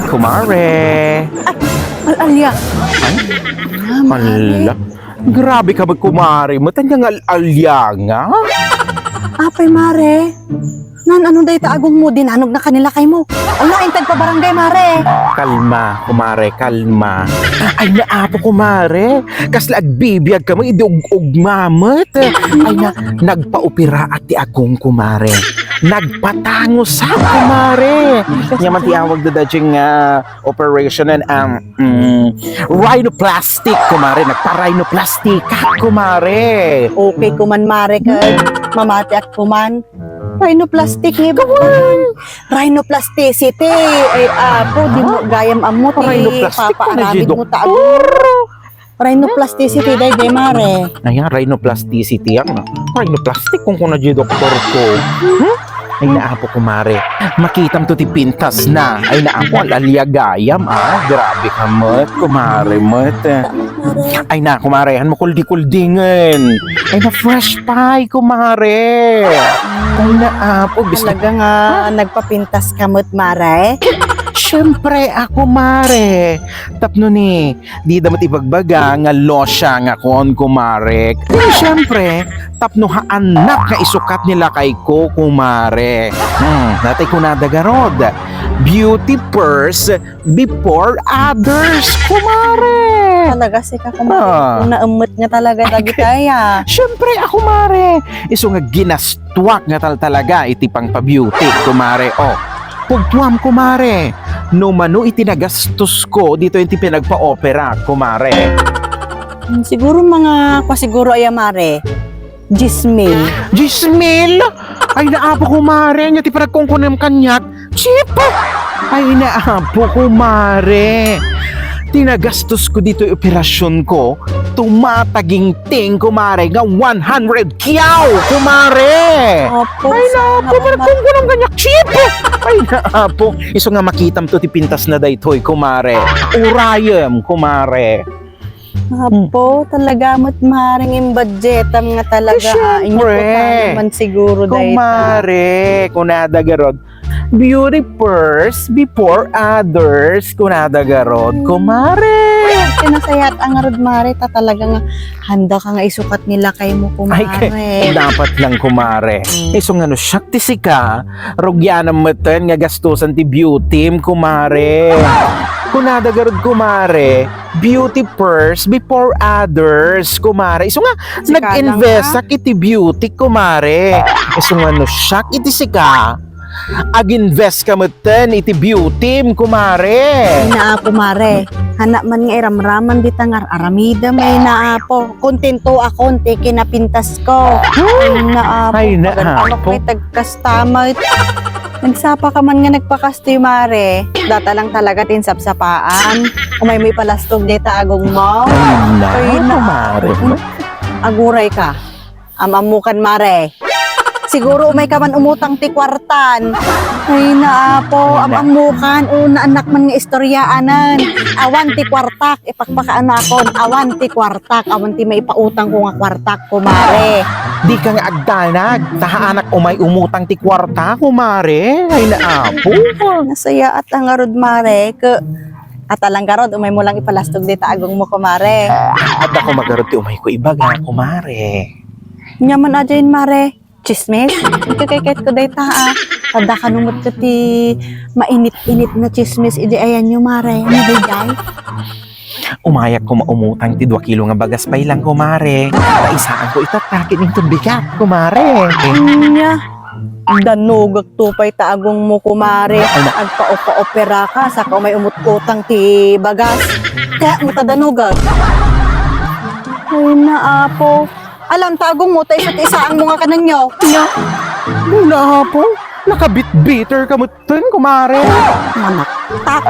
Kumare. Al-alya. Hala. Grabe ka kumare mo. Tanyang al-alya nga. Apay mare. Nan ano day taagong mo dinanog na kanila kay mo. Ala intag pa barangay mare. Kalma, kumare, kalma. Ay naapo, kumare. Kasla agbibiyag ka mo, idug-ugmamot. Ay na, nagpaupira at ti akong kumare. Nagpatango sa kumare. Yaman tiawag da dadyeng operation and rhinoplastic, kumare. Nagpa-rhinoplastic ka, kumare. Okay kuman mare kay mamati ak kuman. Rhinoplastic ni ba? Rhinoplasticity. Ay apo di mo gayam amot Rhinoplastic ka na, papaaramid G, mo taag. Rhinoplasticity day mare. Ayan, rhinoplasticity yan. Rhinoplastic kung kuna di doktor ko. Ay naapo, kumare. Makitam to ti pintas na. Ay naapo, alaliyagayam Grabe ka mat, kumare mat. Ay na, kumare, han mo kuldi-kuldingen. Ay na fresh pie, kumare. Ay naapo, gusto. Talaga nga nagpapintas kamot mare. Siyempre, ako, mare. Tapno ni, di damat ibagbaga nga losya nga kon, kumare. Siyempre, tapno ha anak nga isukat nila kay ko, kumare. Natay ko nadagarod. Beauty first before others, kumare. Talaga si ka kumare. Kung naumot nga talaga lagi kaya. Siyempre, ako, mare. Iso nga ginastwak nga talaga iti pang pa-beauty, kumare. Pugtuam, kumare. No mano itinagastos ko dito yung pinagpa-opera, kumare. Siguro mga pasiguro ay mare. 10,000. 10,000? Ay naapo, kumare. Nga ti pinagkungkunim kanyat. Chip! Ay naapo, kumare. Tinagastos ko dito yung operasyon ko. Tumataging-ting, kumare, nga 100 kyaw, kumare. Opo. Ay naapo, pinagkungkunim kanyak. Chip! Ay naapo. Iso nga makitam to ti pintas na daytoy, kumare. Urayam, kumare. Opo, talaga mo't maring yung budgetam nga talaga. Inyo po tayo man siguro dahil. Kumare, kunadagarod. Beauty first before others, kunadagarod. Kumare. Kinasayat ang arod mare, talaga nga handa ka nga isukat nila kay mo kumare. Ay, dapat lang, kumare. Iso nga no, syakti si ka, rugyanam matan nga gastusan ti beauty, kumare. Kunadagarod, kumare. Beauty first before others, kumare. Iso nga, Sika nag-invest lang, sa iti beauty, kumare. Iso nga no, syak iti si ka. Ag-invest ka matan iti beauty, kumare. Inaapo mare. Hanak man nga iramraman di tangar aramida may naapo. Kontento ako te kinapintas ko. Ay naapo. Ay, Ano naapo. ko'y tagkastama. Nagsapa ka man nga nagpakastoy mare. Data lang talaga tinsapsapaan. Umay may palastog dita agong mo. Ay na, kumare. Aguray ka. Amamukan mare. Siguro umay ka man umutang ti kwartan. Ay naapo, amamukan. Una anak man nga istoryaanan. Awan ti kwartak. Ipakpakaan akon. Awan ti kwartak. Awan ti may pautang ko nga kwartak, kumare. Di ka nga agdanag. Taha anak umay umutang ti kwarta, kumare. Ay naapo. Nasaya at ang arod mare. Atalang garod, umay mo lang ipalastog dita agong mo, kumare. At ako magarot ti umay ko ibaga, kumare. Nyaman adyan mare. Chismis? Ikakikit ko day taa. Kada ka numot ka ti mainit-init na chismis. Idi ayan nyo mare. Nabigay. Umayak ko maumutang ti 2 kilo nga bagas pay lang, kumare. Naisaan ko itatakin ng bigat, kumare. Nya. Danugag tupay taagong mo, kumare. Agpa-opera ka. Saka may umut-utang ti bagas. Kaya mo tadanugag. Ay naapo. Alam, tagong mo, tayo isa't isa ang mga kanan nyo. Nyo. Naapo, nakabit-bitter ka mo kumare. Manak. Tak.